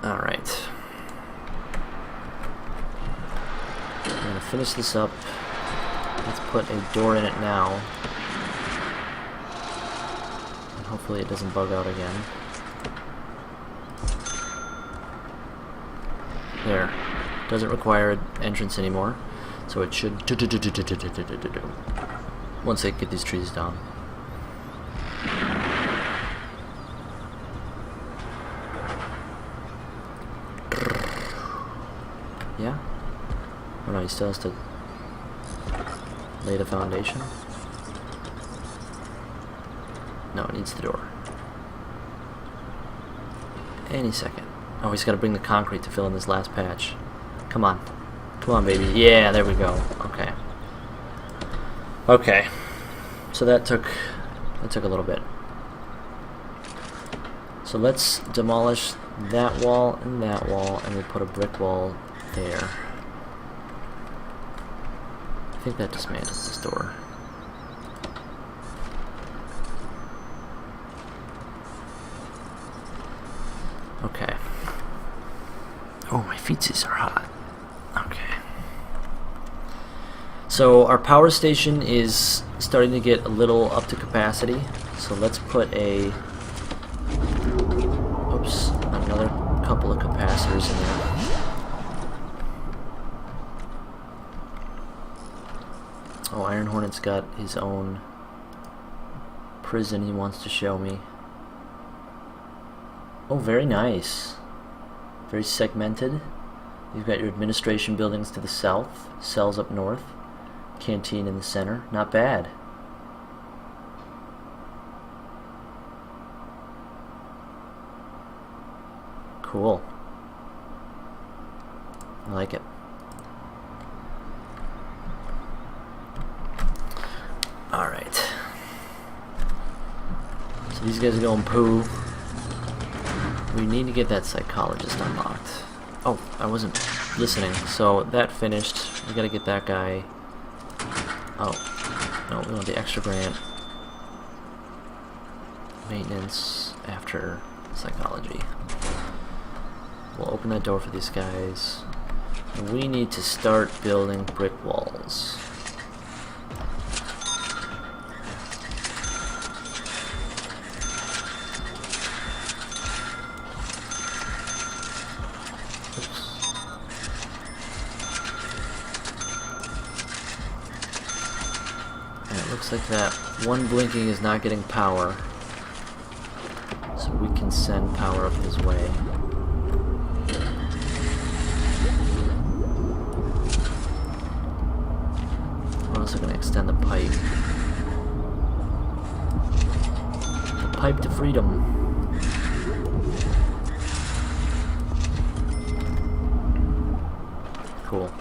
Alright. I'm gonna finish this up. Let's put a door in it now. And hopefully it doesn't bug out again. There. Doesn't require an entrance anymore. So it should once I get these trees down. Yeah? Oh no, he still has to lay the foundation. No, it needs the door. Any second. Oh, he's got to bring the concrete to fill in this last patch. Come on. Come on, baby. Yeah, there we go. Okay. Okay. So that took a little bit. So let's demolish that wall, and we'll put a brick wall there. I think that dismantles this door. Okay. Oh, my feetsies are hot. Okay. So our power station is starting to get a little up to capacity. So let's put a... Oops, another couple of capacitors in there. Oh, Iron Hornet's got his own prison he wants to show me. Oh, very nice. Very segmented. You've got your administration buildings to the south, cells up north, canteen in the center. Not bad. Cool. I like it. Alright. So these guys are going poo. We need to get that psychologist unlocked. Oh, I wasn't listening. So that finished. We gotta get that guy. Oh, no, we want the extra grant. Maintenance after psychology. We'll open that door for these guys. We need to start building brick walls. Looks like that one blinking is not getting power, so we can send power up his way. We're also going to extend the pipe. The pipe to freedom. Cool.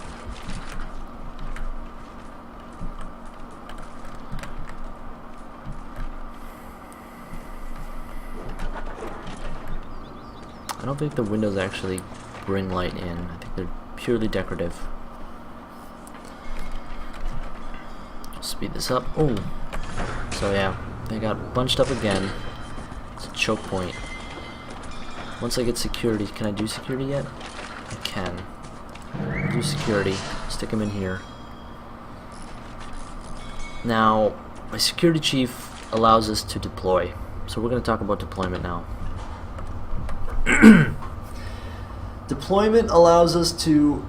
I don't think the windows actually bring light in. I think they're purely decorative. Speed this up. Oh! So yeah, they got bunched up again. It's a choke point. Once I get security, can I do security yet? I can. I'll do security. Stick them in here. Now, my security chief allows us to deploy. So we're going to talk about deployment now. Deployment allows us to...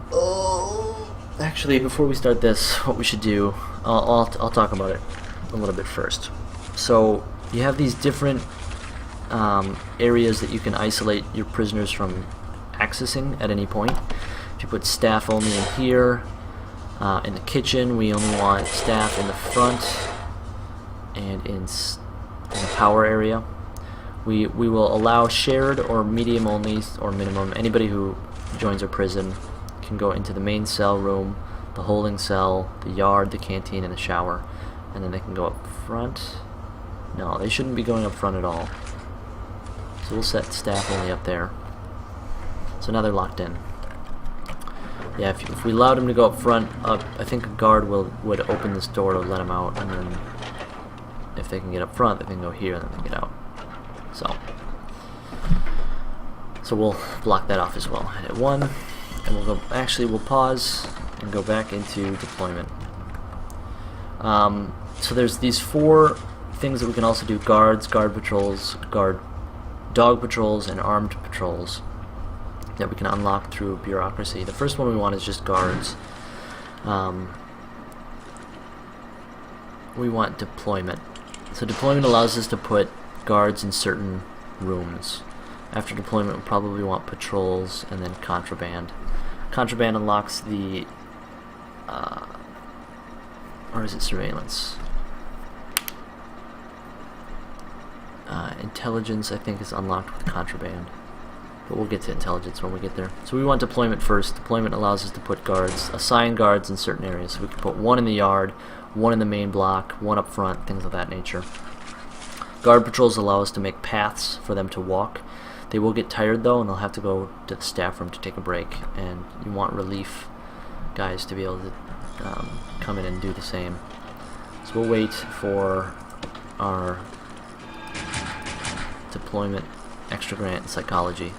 actually, before we start this, what we should do, I'll talk about it a little bit first. So you have these different areas that you can isolate your prisoners from accessing at any point. If you put staff only in here, in the kitchen we only want staff in the front and in the power area. We will allow shared or medium only or minimum. Anybody who joins our prison can go into the main cell room, the holding cell, the yard, the canteen, and the shower. And then they can go up front. No, they shouldn't be going up front at all. So we'll set staff only up there. So now they're locked in. Yeah, if we allowed them to go up front, I think a guard would open this door to let them out, and then if they can get up front, they can go here and then they get out. So we'll block that off as well. Hit 1, and we'll go. Actually, we'll pause and go back into deployment. So there's these 4 things that we can also do: guards, guard patrols, dog patrols, and armed patrols that we can unlock through bureaucracy. The first one we want is just guards. We want deployment. So deployment allows us to put guards in certain rooms. After deployment, we'll probably want patrols and then contraband. Contraband unlocks the or is it surveillance? Intelligence, I think, is unlocked with contraband, but we'll get to intelligence when we get there. So we want deployment first. Deployment allows us to put guards, assign guards in certain areas. So we can put 1 in the yard, 1 in the main block, 1 up front, things of that nature. Guard patrols allow us to make paths for them to walk. They will get tired though, and they'll have to go to the staff room to take a break, and you want relief guys to be able to come in and do the same. So we'll wait for our deployment extra grant in psychology.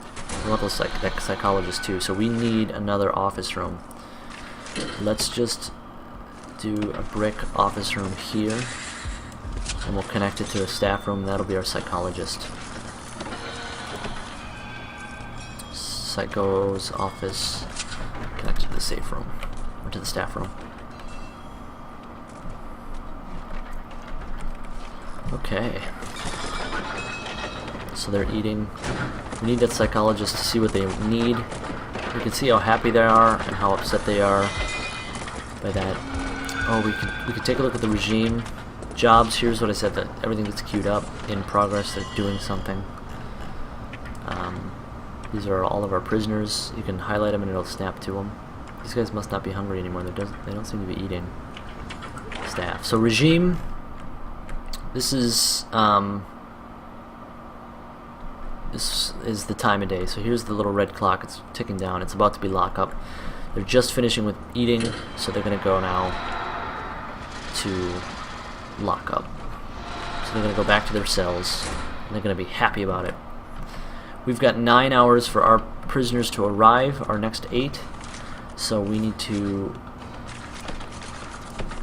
We want those psychologists too, so we need another office room. Let's just do a brick office room here, and we'll connect it to a staff room. That'll be our psychologist. Psycho's office connected to the safe room, or to the staff room. Okay. So they're eating. We need that psychologist to see what they need. We can see how happy they are and how upset they are by that. Oh, we can take a look at the regime jobs. Here's what I said, that everything gets queued up in progress. They're doing something. These are all of our prisoners. You can highlight them and it'll snap to them. These guys must not be hungry anymore. They don't seem to be eating. Staff. So regime. This is the time of day. So here's the little red clock. It's ticking down. It's about to be lockup. They're just finishing with eating, so they're going to go now to lockup. So they're going to go back to their cells, and they're going to be happy about it. We've got 9 hours for our prisoners to arrive, our next 8. So we need to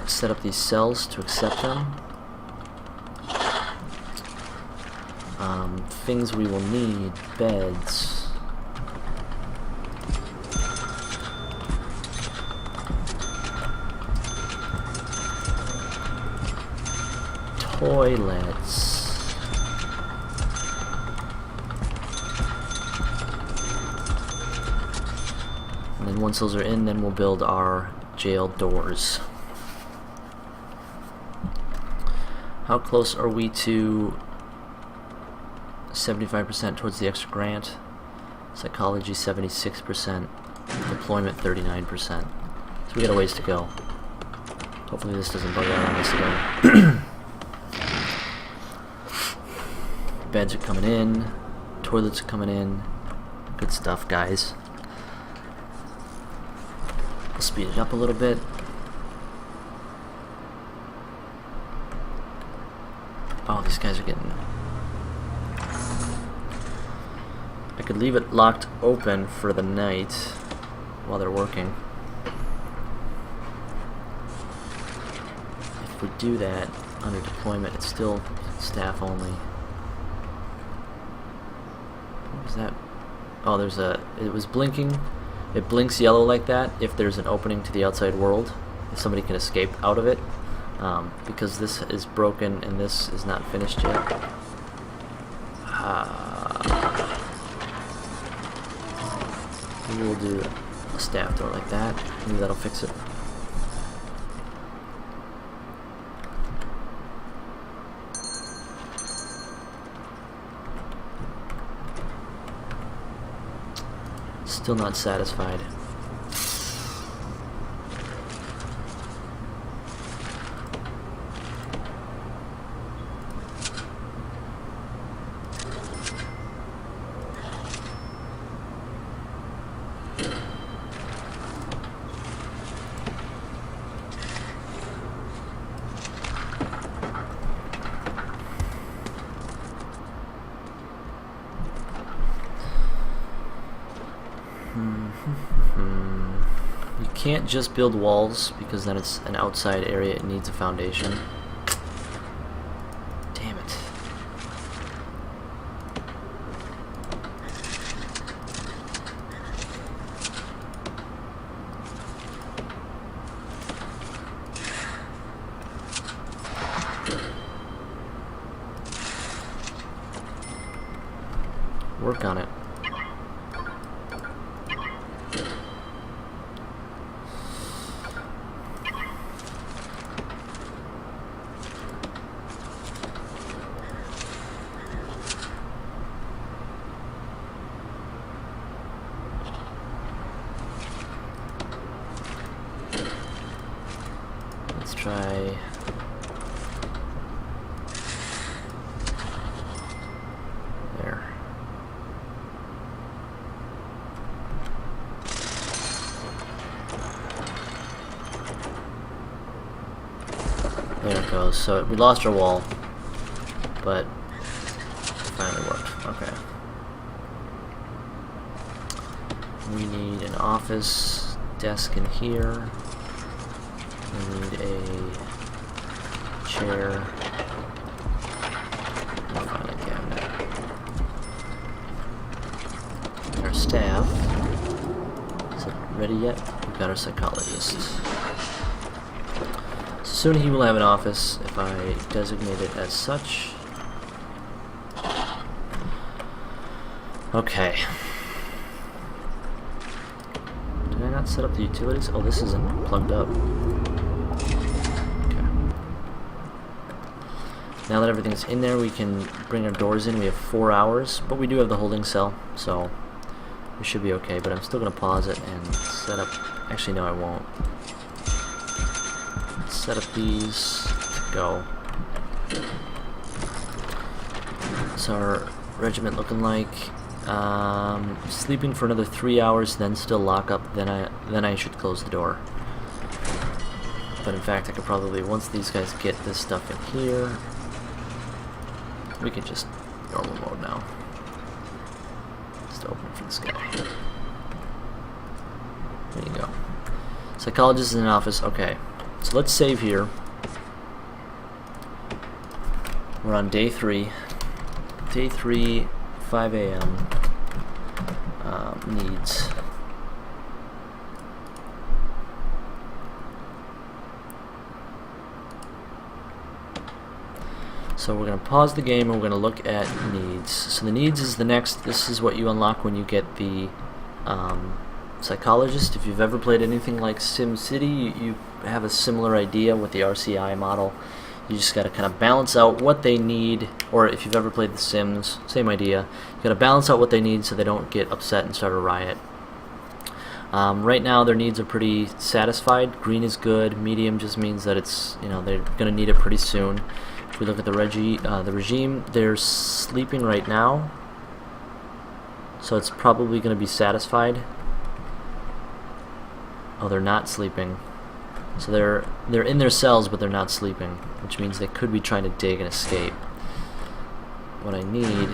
set up these cells to accept them. Things we will need: beds, toilets, and then once those are in, then we'll build our jail doors. How close are we to 75% towards the extra grant? Psychology 76%, deployment 39%. So we got a ways to go. Hopefully this doesn't bug out on us again. Beds are coming in, toilets are coming in. Good stuff, guys. I'll speed it up a little bit. Oh, these guys are getting... I could leave it locked open for the night while they're working. If we do that under deployment, it's still staff only. What was that? Oh, there's a... It was blinking. It blinks yellow like that if there's an opening to the outside world, if somebody can escape out of it. Because this is broken and this is not finished yet. Maybe we'll do a staff door like that. Maybe that'll fix it. Still not satisfied. You can't just build walls because then it's an outside area. It needs a foundation. Damn it. Work on it. Let's try. There. There it goes. So we lost our wall, but it finally worked. Okay. We need an office desk in here. We need a chair. And a filing cabinet. Our staff. Is it ready yet? We've got our psychologist. Soon he will have an office if I designate it as such. Okay. Did I not set up the utilities? Oh, this isn't plugged up. Okay. Now that everything's in there, we can bring our doors in. We have 4 hours, but we do have the holding cell, so we should be okay. But I'm still going to pause it and set up... Actually, no, I won't. Set up these to go. What's our regiment looking like? Sleeping for another 3 hours, then still lock up. Then I should close the door. But in fact, I could probably, once these guys get this stuff in here, we can just normal mode now. Just open for this guy. There you go. Psychologist in an office. Okay. So let's save here. We're on day 3. Day 3, 5 a.m. Needs. So we're going to pause the game and we're going to look at needs. So the needs is the next. This is what you unlock when you get the psychologist. If you've ever played anything like SimCity, you have a similar idea with the RCI model. You just got to kind of balance out what they need, or if you've ever played The Sims, same idea. You got to balance out what they need so they don't get upset and start a riot. Right now their needs are pretty satisfied. Green is good. Medium just means that it's, you know, they're going to need it pretty soon. If we look at the regime, they're sleeping right now, so it's probably going to be satisfied. Oh, they're not sleeping. So they're in their cells, but they're not sleeping, which means they could be trying to dig and escape. What I need...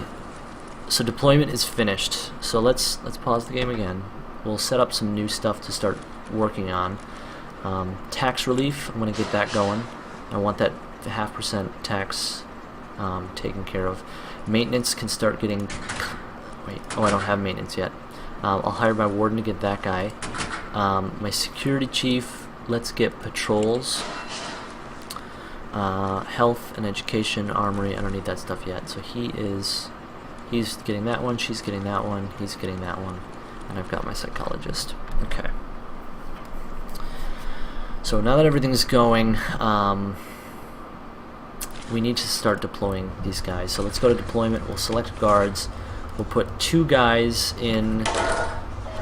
So deployment is finished. So let's pause the game again. We'll set up some new stuff to start working on. Tax relief, I'm going to get that going. I want that 0.5% tax taken care of. Maintenance can start getting... Wait, oh, I don't have maintenance yet. I'll hire my warden to get that guy. My security chief, let's get patrols. Health and education, armory, I don't need that stuff yet. So he's getting that one, she's getting that one, he's getting that one. And I've got my psychologist. Okay. So now that everything's going, we need to start deploying these guys. So let's go to deployment, we'll select guards. We'll put 2 guys in...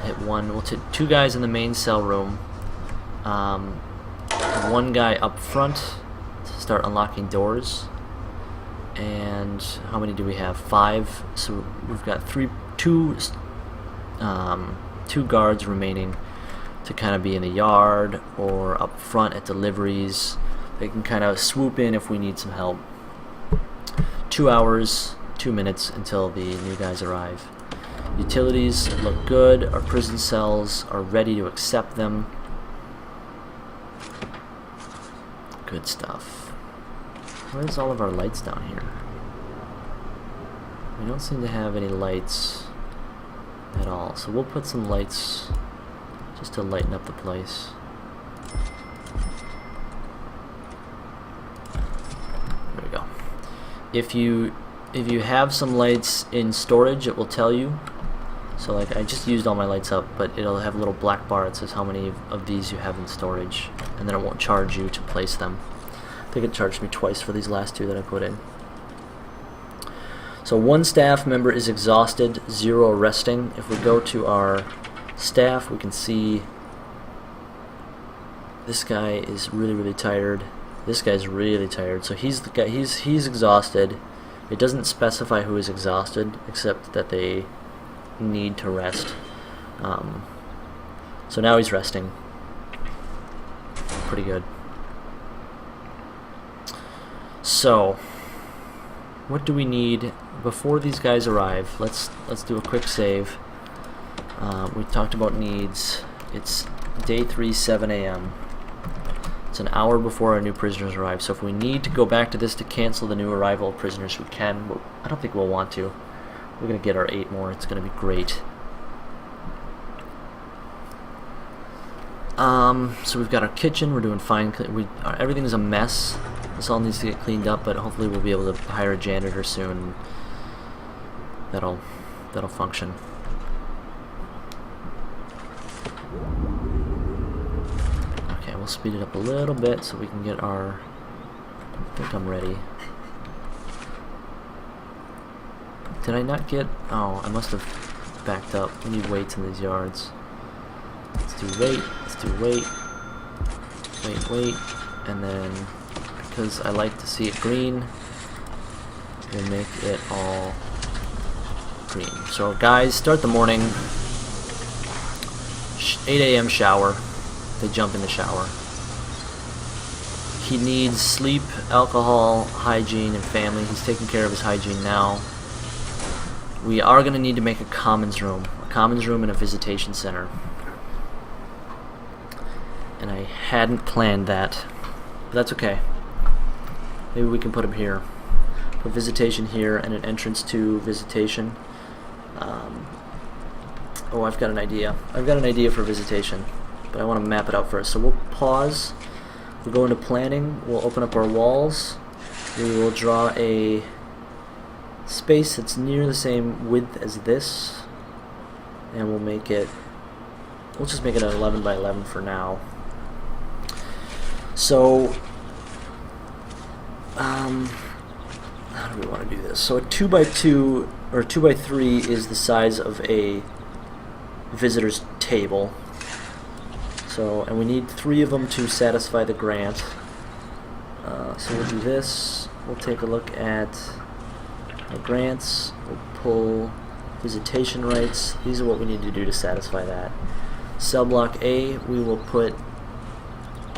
Hit 1. We'll take 2 guys in the main cell room. 1 guy up front to start unlocking doors. And how many do we have? 5. So we've got 2 guards remaining to kind of be in the yard or up front at deliveries. They can kind of swoop in if we need some help. 2 hours, 2 minutes until the new guys arrive. Utilities look good. Our prison cells are ready to accept them. Good stuff. Where's all of our lights down here? We don't seem to have any lights at all, so we'll put some lights just to lighten up the place. There we go. If you have some lights in storage, it will tell you. So like I just used all my lights up, but it'll have a little black bar that says how many of these you have in storage, and then it won't charge you to place them. I think it charged me twice for these last two that I put in. So 1 staff member is exhausted, 0 resting. If we go to our staff, we can see this guy is really tired. This guy's really tired. So he's the guy. He's exhausted. It doesn't specify who is exhausted, except that they need to rest. So now he's resting. Pretty good. So what do we need before these guys arrive? Let's do a quick save. We talked about needs. It's day 3, 7 a.m. It's an hour before our new prisoners arrive. So if we need to go back to this to cancel the new arrival of prisoners, we can. But I don't think we'll want to. We're gonna get our 8 more. It's gonna be great. So we've got our kitchen. We're doing fine. Everything's a mess. This all needs to get cleaned up, but hopefully we'll be able to hire a janitor soon. That'll function. Okay, we'll speed it up a little bit so we can get our... I think I'm ready. Did I not get... Oh, I must have backed up. We need weights in these yards. Let's do weight. Let's do weight. Weight. And then, because I like to see it green, we'll make it all green. So guys, start the morning. 8 a.m. shower. They jump in the shower. He needs sleep, alcohol, hygiene, and family. He's taking care of his hygiene now. We are going to need to make a commons room and a visitation center. And I hadn't planned that, but that's okay. Maybe we can put him here. Put visitation here and an entrance to visitation. Oh, I've got an idea. I've got an idea for visitation, but I want to map it out first. So we'll pause. We'll go into planning. We'll open up our walls. We will draw a space that's near the same width as this, and we'll just make it an 11 by 11 for now. So how do we want to do this? So a 2 by 2 or 2 by 3 is the size of a visitor's table. So, and we need 3 of them to satisfy the grant. So we'll do this. We'll take a look at our grants. We'll pull visitation rights. These are what we need to do to satisfy that. Cell block A we will put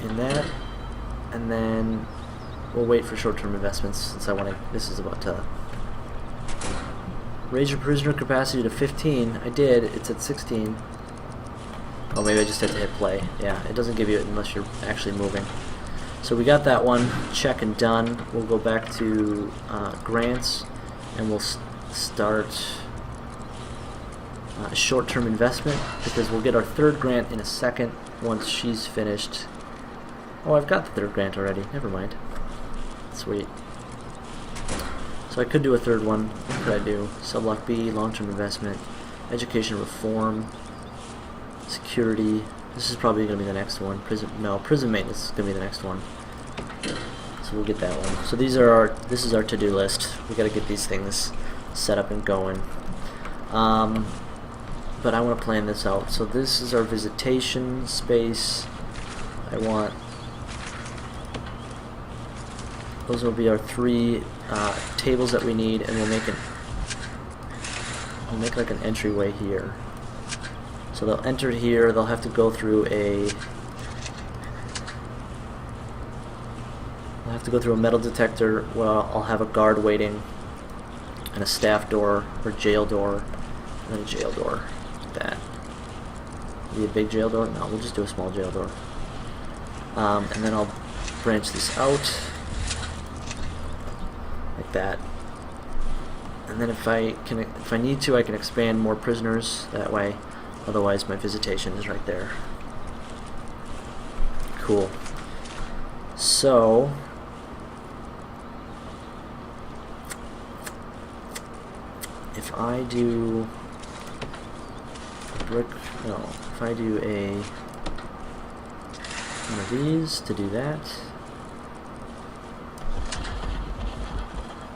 in that, and then we'll wait for short-term investments since this is about to raise your prisoner capacity to 15. I did. It's at 16. Oh, maybe I just had to hit play. Yeah, it doesn't give you it unless you're actually moving. So we got that one. Check and done. We'll go back to grants, and we'll start a short-term investment, because we'll get our 3rd grant in a second once she's finished. Oh, I've got the 3rd grant already. Never mind. Sweet. So I could do a 3rd one. What could I do? Subblock B, long-term investment, education reform, security. This is probably going to be the next one. Prison maintenance is going to be the next one. So we'll get that one. So this is our to-do list. We got to get these things set up and going. But I want to plan this out. So this is our visitation space. Those will be our 3 tables that we need, and we'll make like an entryway here. So they'll enter here. They'll have to go through a metal detector. Well, I'll have a guard waiting, and a staff door or jail door, And then a jail door, like that. Be a big jail door? No, we'll just do a small jail door. And then I'll branch this out, like that. And then if I need to, I can expand more prisoners that way. Otherwise, my visitation is right there. Cool. So, if I do brick, no, if I do one of these to do that,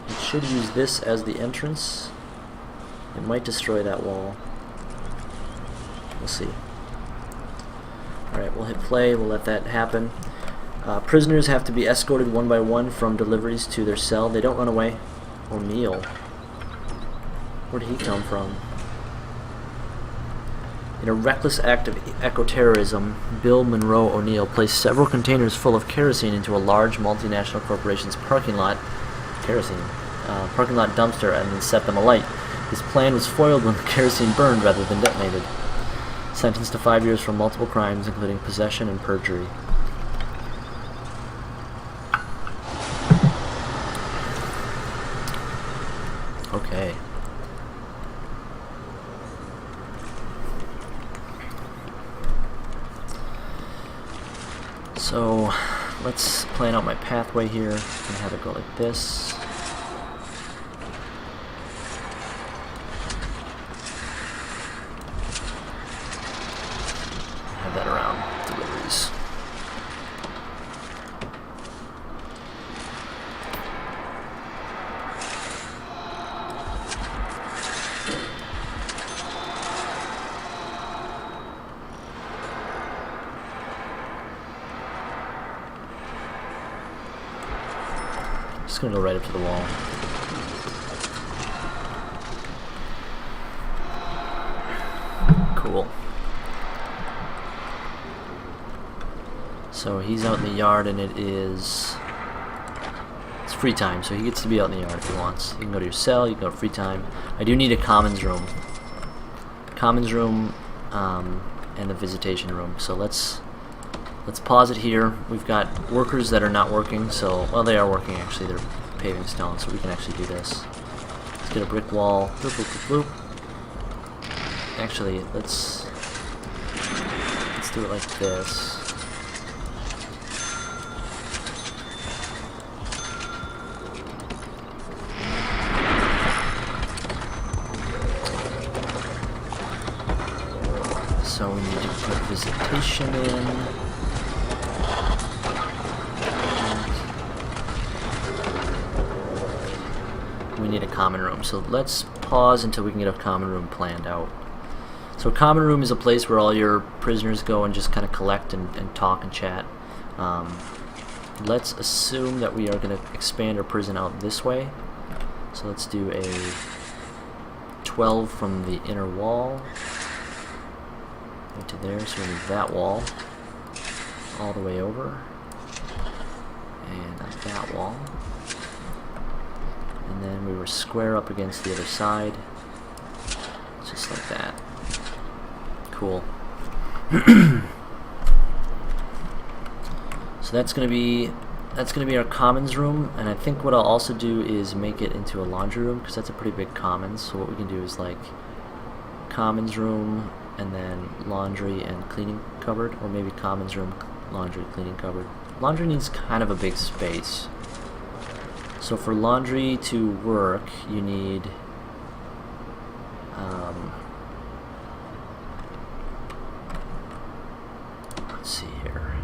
it should use this as the entrance. It might destroy that wall. We'll see. Alright, we'll hit play, we'll let that happen. Prisoners have to be escorted one by one from deliveries to their cell. They don't run away. O'Neill. Where did he come from? In a reckless act of eco-terrorism, Bill Monroe O'Neill placed several containers full of kerosene into a large multinational corporation's parking lot dumpster and then set them alight. His plan was foiled when the kerosene burned rather than detonated. Sentenced to 5 years for multiple crimes, including possession and perjury. Okay. So, let's plan out my pathway here and have it go like this. Have that around deliveries. Just gonna go right up to the wall. Cool. So he's out in the yard, and it's free time, so he gets to be out in the yard if he wants. You can go to your cell, you can go to free time. I do need a commons room. And a visitation room. So let's pause it here. We've got workers that are not working, so, well, they are working actually, they're paving stone, so we can actually do this. Let's get a brick wall. Bloop, bloop, bloop, bloop. Actually, let's do it like this. So we need to put visitation in. We need a common room, so let's pause until we can get a common room planned out. So a common room is a place where all your prisoners go and just kind of collect and talk and chat. Let's assume that we are going to expand our prison out this way. So let's do a 12 from the inner wall into there, so we need that wall all the way over, and that wall. And then we were square up against the other side, just like that. Cool. So that's gonna be our commons room, and I think what I'll also do is make it into a laundry room, because that's a pretty big commons. So what we can do is like commons room and then laundry and cleaning cupboard, or maybe commons room, laundry, cleaning cupboard. Laundry needs kind of a big space. So for laundry to work, you need let's see here.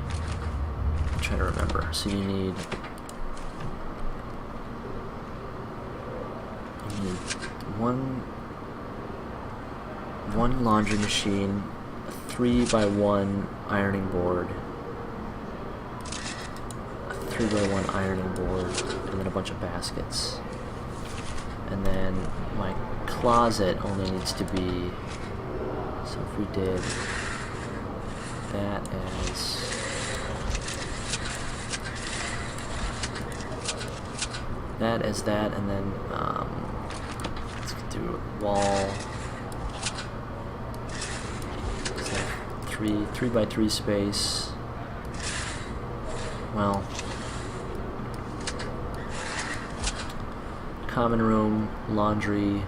I'm trying to remember. So you need one laundry machine, a 3x1 ironing board, a 3x1 ironing board, and then a bunch of baskets. And then my closet only needs to be, so if we did that as that, and then let's do a wall 3 by 3 space. Well, common room, laundry.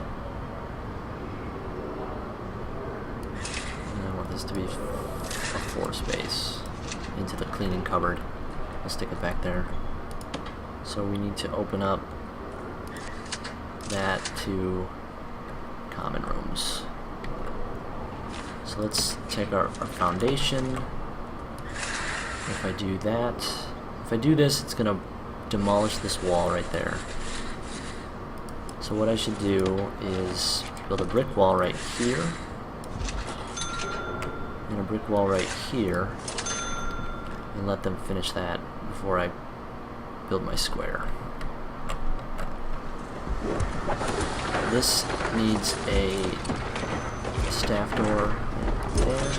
And I want this to be a 4 space into the cleaning cupboard. I'll stick it back there. So we need to open up that to common rooms. So let's take our foundation. If I do that, if I do this, it's gonna demolish this wall right there. So what I should do is build a brick wall right here, and a brick wall right here, and let them finish that before I build my square. This needs a staff door there,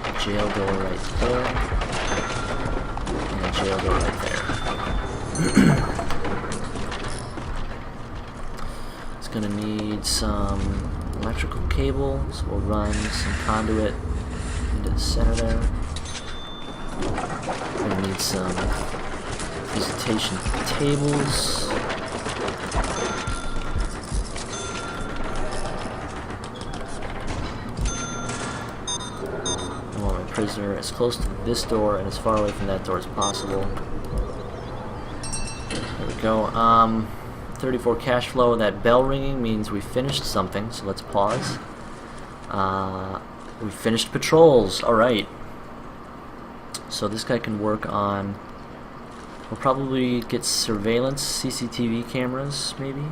a jail door right there, and a jail door right there. It's gonna need some electrical cable, so we'll run some conduit into the center there. We're gonna need some visitation tables. I want my prisoner as close to this door and as far away from that door as possible. There we go. 34 cash flow. That bell ringing means we finished something, so let's pause. We finished patrols. Alright. So this guy can work on... We'll probably get surveillance, CCTV cameras, maybe?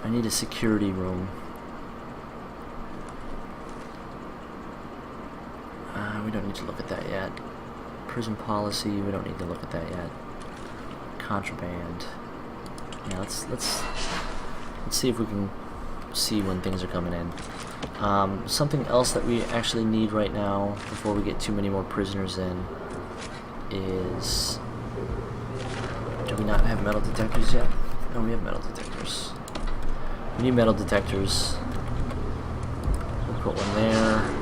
I need a security room. We don't need to look at that yet. Prison policy, we don't need to look at that yet. Contraband. Yeah, let's see if we can see when things are coming in. Something else that we actually need right now, before we get too many more prisoners in, is... Do we not have metal detectors yet? No, we have metal detectors. We need metal detectors. We'll put one there.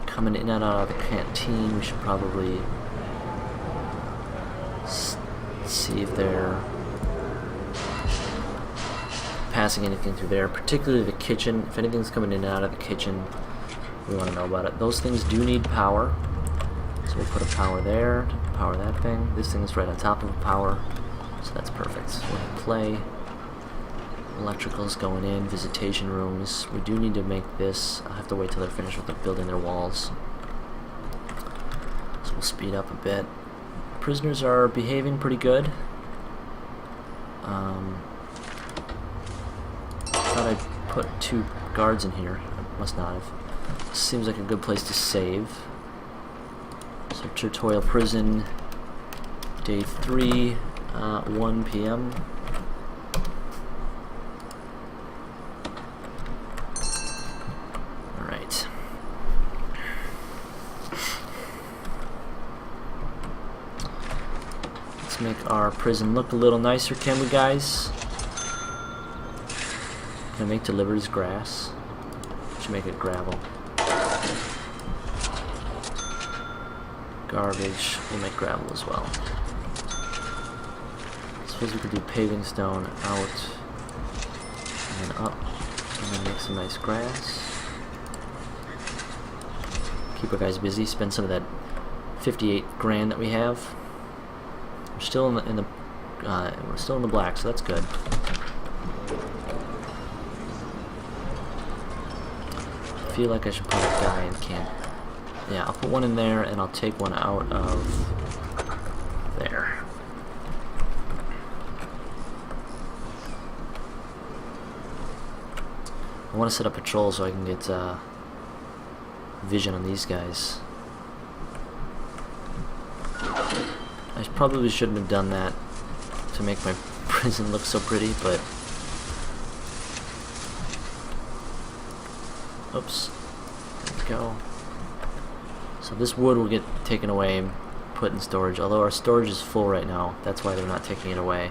Coming in and out of the canteen, we should probably see if they're passing anything through there, particularly the kitchen. If anything's coming in and out of the kitchen, we want to know about it. Those things do need power, so we'll put a power there to power that thing. This thing is right on top of a power, so that's perfect. We'll play. Electrical's going in, visitation rooms. We do need to make this. I'll have to wait till they're finished with building their walls. So we'll speed up a bit. Prisoners are behaving pretty good. Thought I'd put 2 guards in here. I must not have. Seems like a good place to save. So Tutorial Prison, day 3, 1 p.m. Alright. Let's make our prison look a little nicer, can we, guys? Can I make deliveries grass? Should make it gravel. Garbage. We'll make gravel as well. I suppose we could do paving stone out and then up, and then make some nice grass. Keep our guys busy. Spend some of that 58 grand that we have. We're still in the we're still in the black, so that's good. I feel like I should put a guy in camp. Yeah, I'll put one in there, and I'll take one out of there. I want to set up patrol so I can get vision on these guys. I probably shouldn't have done that to make my prison look so pretty, but... Oops. There we go. So this wood will get taken away and put in storage, although our storage is full right now. That's why they're not taking it away.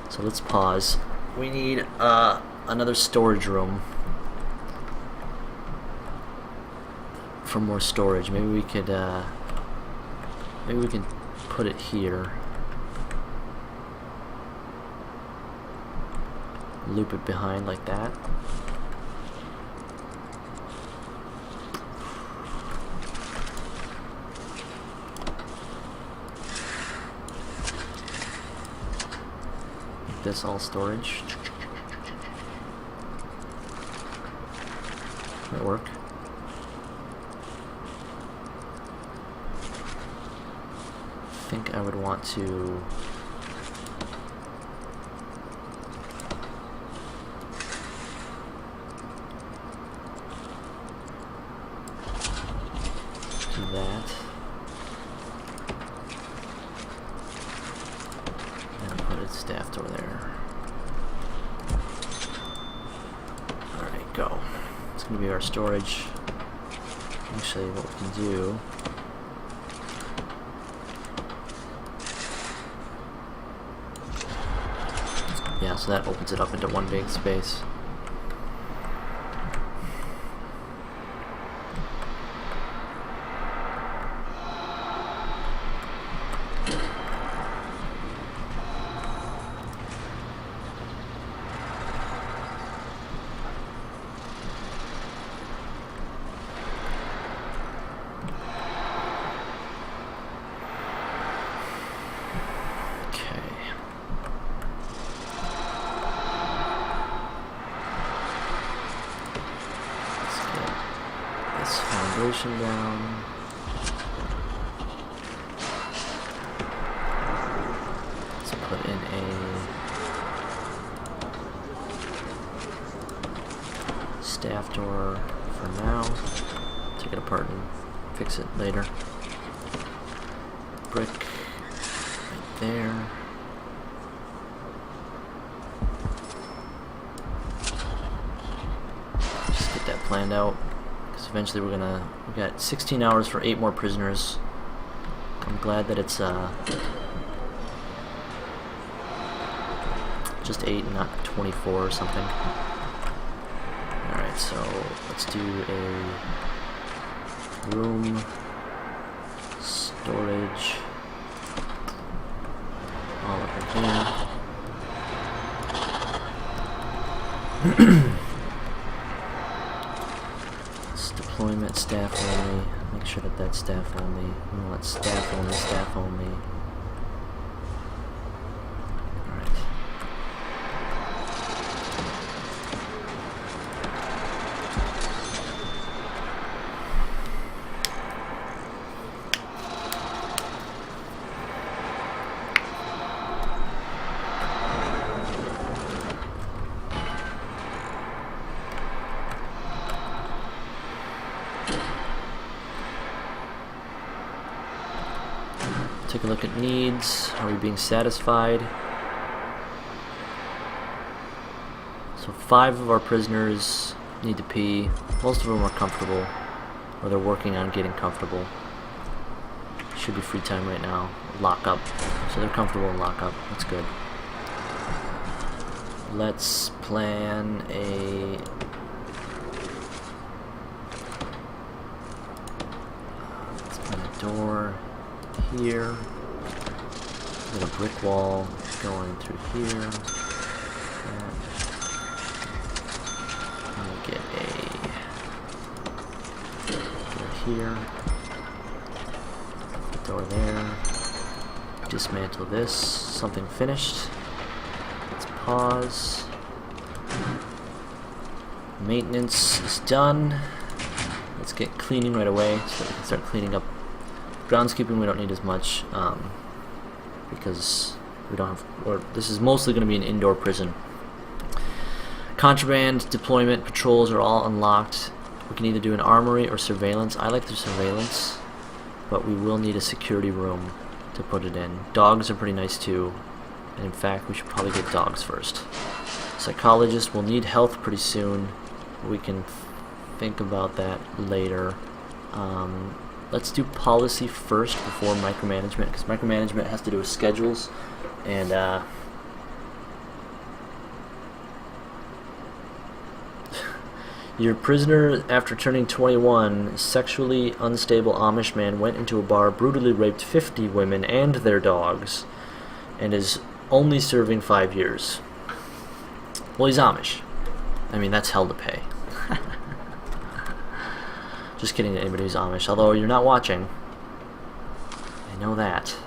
So let's pause. We need another storage room for more storage. Maybe we could put it here. Loop it behind like that. Make this all storage. Might work. I think I would want to do that. And put its staff door there. Alright, go. It's going to be our storage. Actually, what we can do, yeah, so that opens it up into one big space. Foundation down. Let's put in a staff door for now. Take it apart and fix it later. Brick right there. Just get that planned out. Eventually we got 16 hours for 8 more prisoners. I'm glad that it's just 8 and not 24 or something. Alright, so let's do a room storage all up in here. Deployment staff only. Make sure that that's staff only. We want staff only, staff only. Alright. Take a look at needs. Are we being satisfied? So 5 of our prisoners need to pee. Most of them are comfortable, or they're working on getting comfortable. Should be free time right now. Lock up. So they're comfortable in lock up. That's good. Let's plan a door here. Got a brick wall going through here. And get a door here. Door there. Dismantle this. Something finished. Let's pause. Maintenance is done. Let's get cleaning right away so we can start cleaning up. Groundskeeping we don't need as much because we don't have, or this is mostly going to be an indoor prison. Contraband, deployment, patrols are all unlocked. We can either do an armory or surveillance. I like the surveillance, but we will need a security room to put it in. Dogs are pretty nice too, and in fact we should probably get dogs first. Psychologist will need health pretty soon. We can think about that later. Let's do policy first before micromanagement, because micromanagement has to do with schedules, and Your prisoner, after turning 21, sexually unstable Amish man went into a bar, brutally raped 50 women and their dogs, and is only serving 5 years. Well, he's Amish. I mean, that's hell to pay. Just kidding to anybody who's Amish, although you're not watching. I know that.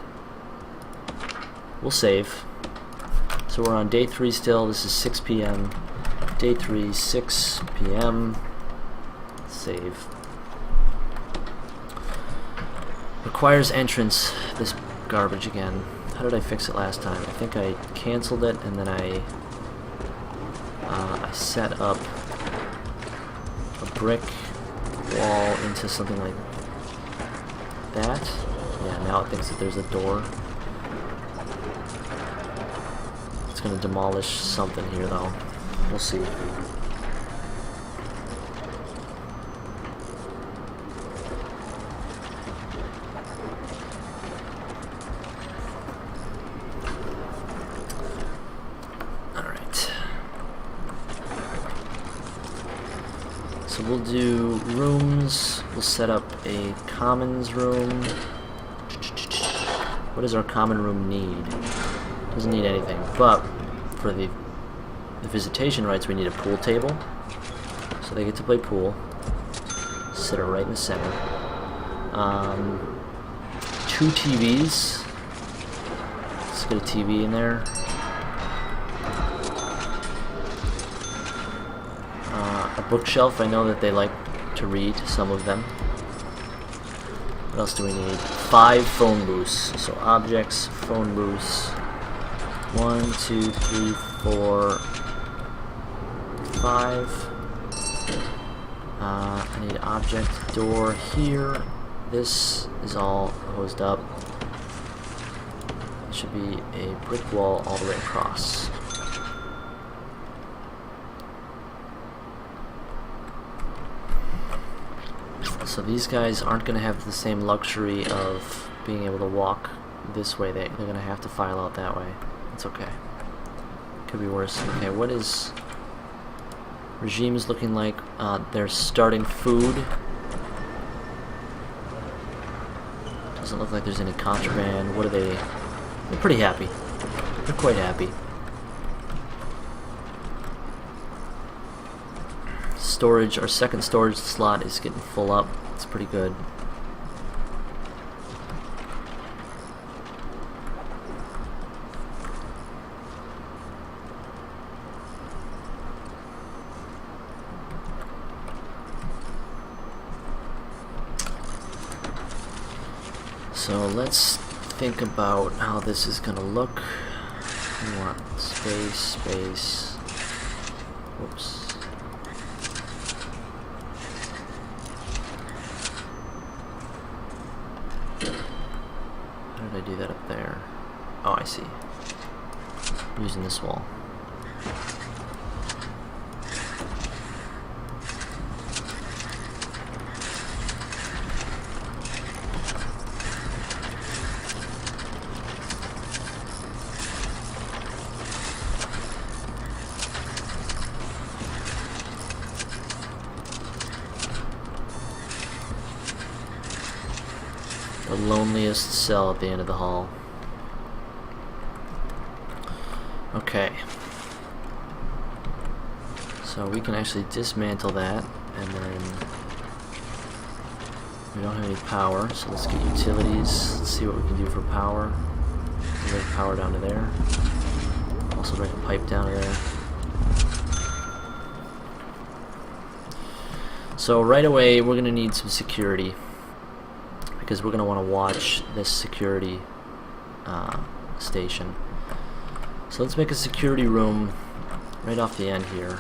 We'll save. So we're on day 3 still. This is 6 p.m. Day 3, 6 p.m. Save. Requires entrance. This garbage again. How did I fix it last time? I think I canceled it and then I set up a brick wall into something like that. Yeah, now it thinks that there's a door. It's going to demolish something here though. We'll see. So we'll do rooms. We'll set up a commons room. What does our common room need? Doesn't need anything, but for the visitation rights we need a pool table. So they get to play pool. Sit her right in the center. 2 TVs. Let's get a TV in there. A bookshelf. I know that they like to read, some of them. What else do we need? 5 phone booths. So objects, phone booths. 1, 2, 3, 4, 5. I need object door here. This is all hosed up. It should be a brick wall all the way across. So these guys aren't going to have the same luxury of being able to walk this way. They're going to have to file out that way. It's okay. Could be worse. Okay, what is regimes looking like? They're starting food. Doesn't look like there's any contraband. What are they? They're pretty happy. They're quite happy. Storage, our second storage slot is getting full up. It's pretty good. So let's think about how this is gonna look. We want space, space. Whoops. How did I do that up there? Oh, I see. I'm using this wall. The loneliest cell at the end of the hall. Okay. So we can actually dismantle that, and then we don't have any power, so let's get utilities. Let's see what we can do for power. Bring power down to there. Also bring a pipe down to there. So right away we're going to need some security, because we're going to want to watch this security station. So let's make a security room right off the end here.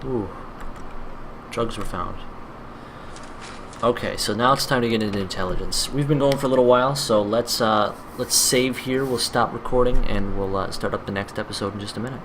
Ooh, drugs were found. Okay, so now it's time to get into intelligence. We've been going for a little while, so let's save here. We'll stop recording and we'll start up the next episode in just a minute.